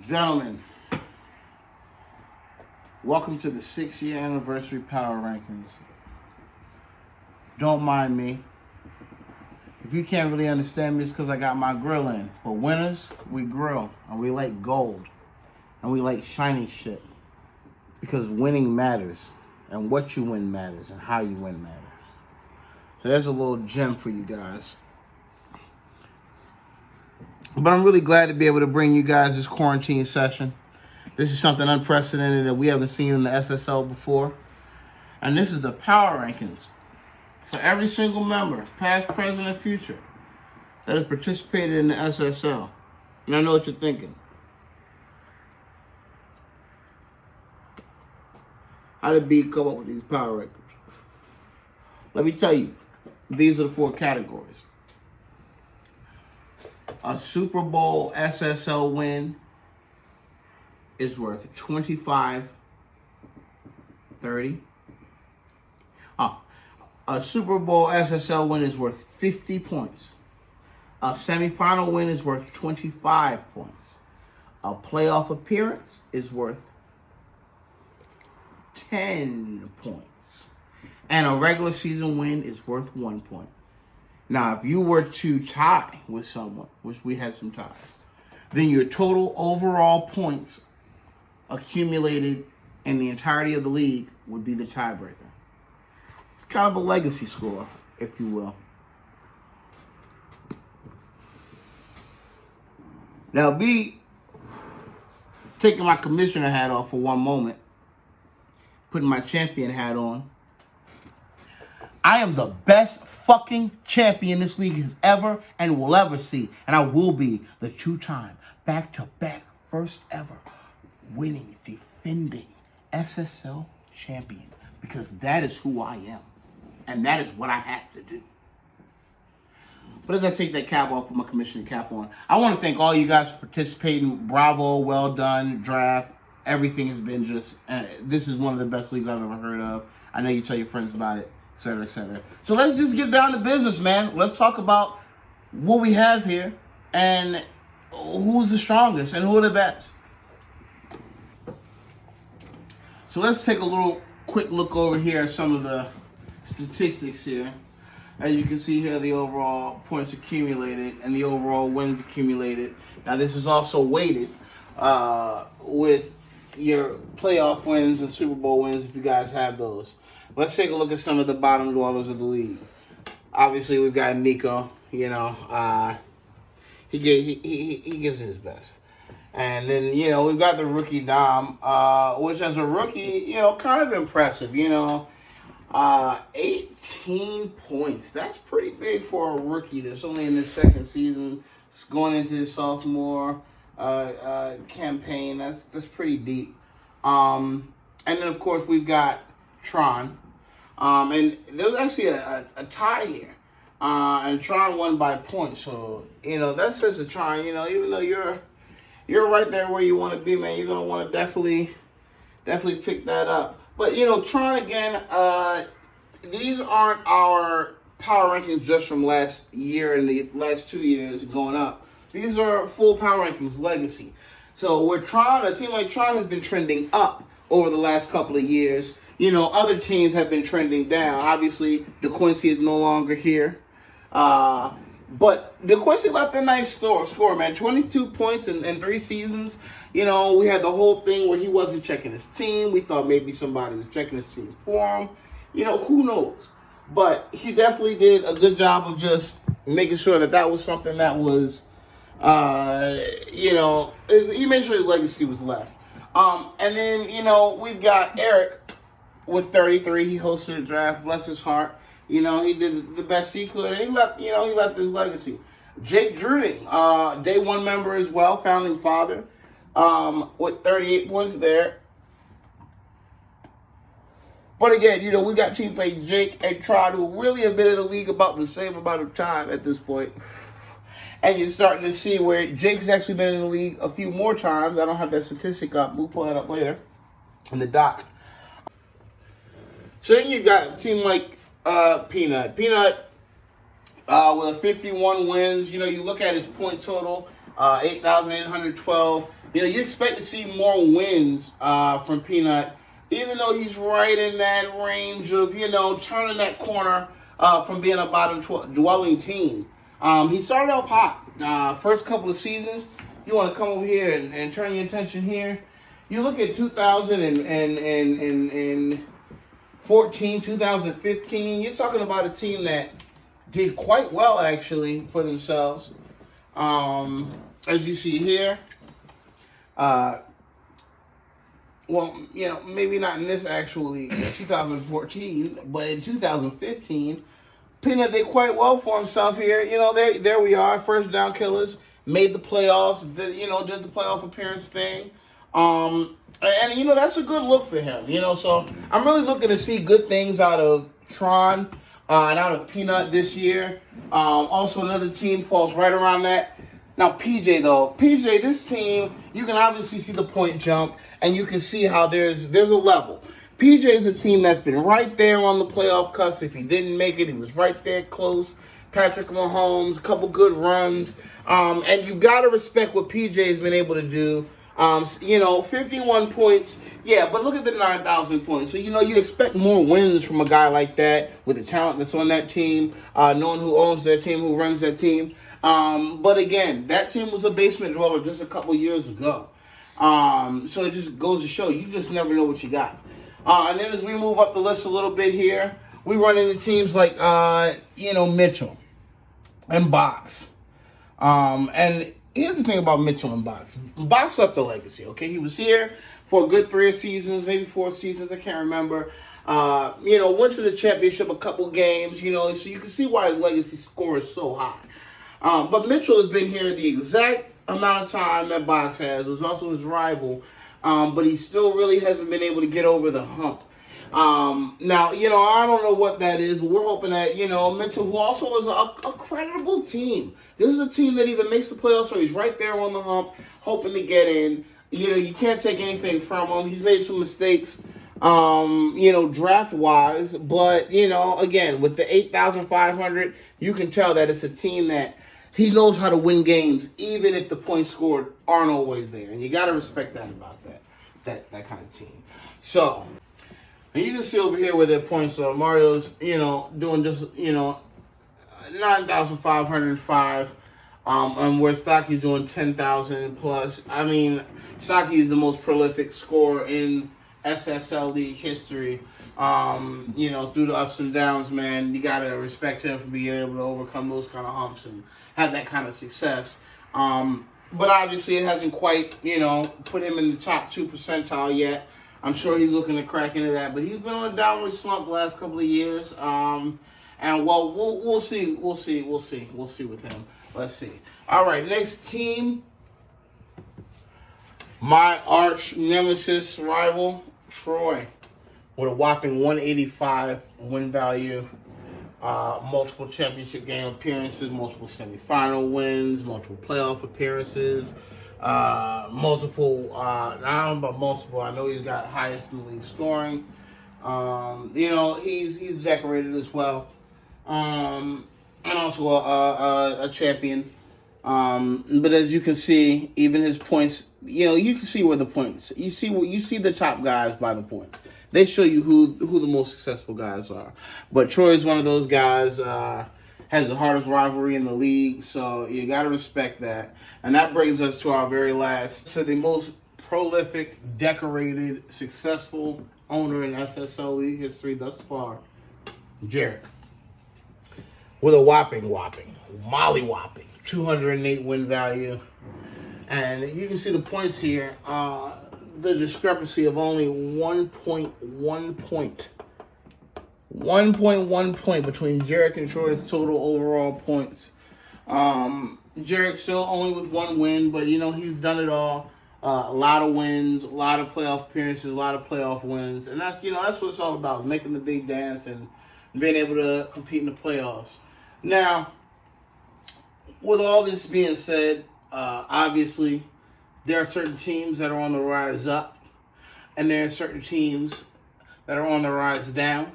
Gentlemen, welcome to the 6-year anniversary Power Rankings. Don't mind me. If you can't really understand me, it's because I got my grill in. But winners, we grill, and we like gold, and we like shiny shit. Because winning matters, and what you win matters, and how you win matters. So there's a little gem for you guys. But I'm really glad to be able to bring you guys this quarantine session. This is something unprecedented that we haven't seen in the SSL before. And this is the Power Rankings for every single member, past, present, and future, that has participated in the SSL. And I know what you're thinking. How did B come up with these Power Rankings? Let me tell you, these are the 4 categories. A Super Bowl SSL win is worth 25.30. A Super Bowl SSL win is worth 50 points. A semifinal win is worth 25 points. A playoff appearance is worth 10 points. And a regular season win is worth 1 point. Now, if you were to tie with someone, which we had some ties, then your total overall points accumulated in the entirety of the league would be the tiebreaker. It's kind of a legacy score, if you will. Now, B, taking my commissioner hat off for one moment, putting my champion hat on, I am the best fucking champion this league has ever and will ever see. And I will be the 2-time, back-to-back, first ever winning, defending SSL champion. Because that is who I am. And that is what I have to do. But as I take that cap off, put my commissioner cap on, I want to thank all you guys for participating. Bravo, well done, draft. Everything has been just, this is one of the best leagues I've ever heard of. I know you tell your friends about it, et cetera, et cetera. So let's just get down to business, man. Let's talk about what we have here and who's the strongest and who are the best. So let's take a little quick look over here at some of the statistics here. As you can see here, the overall points accumulated and the overall wins accumulated. Now, this is also weighted with your playoff wins and Super Bowl wins, if you guys have those. Let's take a look at some of the bottom dwellers of the league. Obviously, we've got Nico. You know, he gives it his best. And then, you know, we've got the rookie Dom, which as a rookie, you know, kind of impressive. You know, 18 points. That's pretty big for a rookie that's only in his second season. It's going into his sophomore campaign. That's pretty deep. And then, of course, we've got Tron. And there was actually a tie here. And Tron won by points. So, you know, that says to Tron, you know, even though you're right there where you want to be, man, you're going to want to definitely pick that up. But, you know, Tron, again, these aren't our power rankings just from last year and the last 2 years going up. These are full power rankings legacy. So where Tron, a team like Tron has been trending up over the last couple of years, you know, other teams have been trending down. Obviously, DeQuincy is no longer here. But DeQuincy left a nice score, man. 22 points in 3 seasons. You know, we had the whole thing where he wasn't checking his team. We thought maybe somebody was checking his team for him. You know, who knows? But he definitely did a good job of just making sure that was something that was, you know, he made sure his legacy was left. And then, you know, we've got Eric with 33. He hosted a draft. Bless his heart. You know, he did the best he could. And he left his legacy. Jake Druding, day 1 member as well, founding father, with 38 points there. But again, you know, we got teams like Jake and Tron who really have been in the league about the same amount of time at this point. And you're starting to see where Jake's actually been in the league a few more times. I don't have that statistic up. We'll pull that up later in the doc. So then you got a team like Peanut. Peanut with a 51 wins. You know, you look at his point total, 8,812. You expect to see more wins from Peanut, even though he's right in that range of, turning that corner from being a bottom dwelling team. He started off hot. First couple of seasons, you want to come over here and turn your attention here. You look at 2014, 2015, you're talking about a team that did quite well, actually, for themselves. As you see here, maybe not in this actually 2014, but in 2015, Peanut did quite well for himself here. There we are, first down killers, made the playoffs, did the playoff appearance thing. And that's a good look for him. So I'm really looking to see good things out of Tron and out of Peanut this year. Also, another team falls right around that. Now, PJ, this team, you can obviously see the point jump, and you can see how there's a level. PJ is a team that's been right there on the playoff cusp. If he didn't make it, he was right there close. Patrick Mahomes, a couple good runs. And you've got to respect what PJ has been able to do. 51 points. Yeah, but look at the 9,000 points. So, you expect more wins from a guy like that with the talent that's on that team, knowing who owns that team, who runs that team. But again, that team was a basement dweller just a couple years ago. So it just goes to show you just never know what you got. And then as we move up the list a little bit here, we run into teams like, Mitchell and Box. And here's the thing about Mitchell and Box. Box left a legacy, okay? He was here for a good 3 seasons, maybe 4 seasons, I can't remember. Went to the championship a couple games, so you can see why his legacy score is so high. But Mitchell has been here the exact amount of time that Box has. It was also his rival. But he still really hasn't been able to get over the hump. Now, I don't know what that is, but we're hoping that, Mitchell, who also is a credible team. This is a team that either makes the playoffs or he's right there on the hump, hoping to get in. You can't take anything from him. He's made some mistakes, draft-wise. But, again, with the 8,500, you can tell that it's a team that he knows how to win games, even if the points scored aren't always there. And you got to respect that about that kind of team. So, and you can see over here where their points are. Mario's, doing just, 9,505. And where Stocky's doing 10,000 plus. I mean, Stocky is the most prolific scorer in SSL League history. Through the ups and downs, man, you got to respect him for being able to overcome those kind of humps and have that kind of success. But obviously it hasn't quite, put him in the top 2 percentile yet. I'm sure he's looking to crack into that, but he's been on a downward slump the last couple of years. And we'll see with him. Let's see. All right, next team. My arch nemesis rival, Troy, with a whopping 185 win value. Multiple championship game appearances, multiple semifinal wins, multiple playoff appearances, I don't know about multiple. I know he's got highest in the league scoring. He's decorated as well, and also a champion. But as you can see, even his points, you can see where the points. You see the top guys by the points. They show you who the most successful guys are. But Troy's one of those guys, has the hardest rivalry in the league, so you got to respect that. And that brings us to our very last, to the most prolific, decorated, successful owner in SSL League history thus far, Jarek. With a whopping, molly-whopping, 208 win value. And you can see the points here. The discrepancy of only 1.1 point. 1.1 point between Jarek and Troy's total overall points. Jarek still only with 1 win, but he's done it all. A lot of wins, a lot of playoff appearances, a lot of playoff wins, and that's that's what it's all about, making the big dance and being able to compete in the playoffs. Now, with all this being said, obviously there are certain teams that are on the rise up, and there are certain teams that are on the rise down.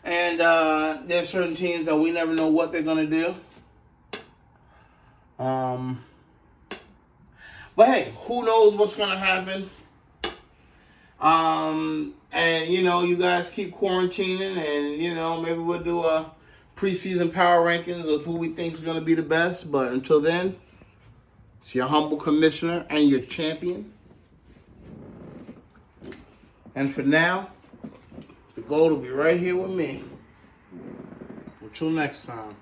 And there are certain teams that we never know what they're going to do. But hey, who knows what's gonna happen? And you guys keep quarantining, and maybe we'll do a preseason power rankings of who we think is gonna be the best. But until then, it's your humble commissioner and your champion. And for now, the gold will be right here with me. Until next time.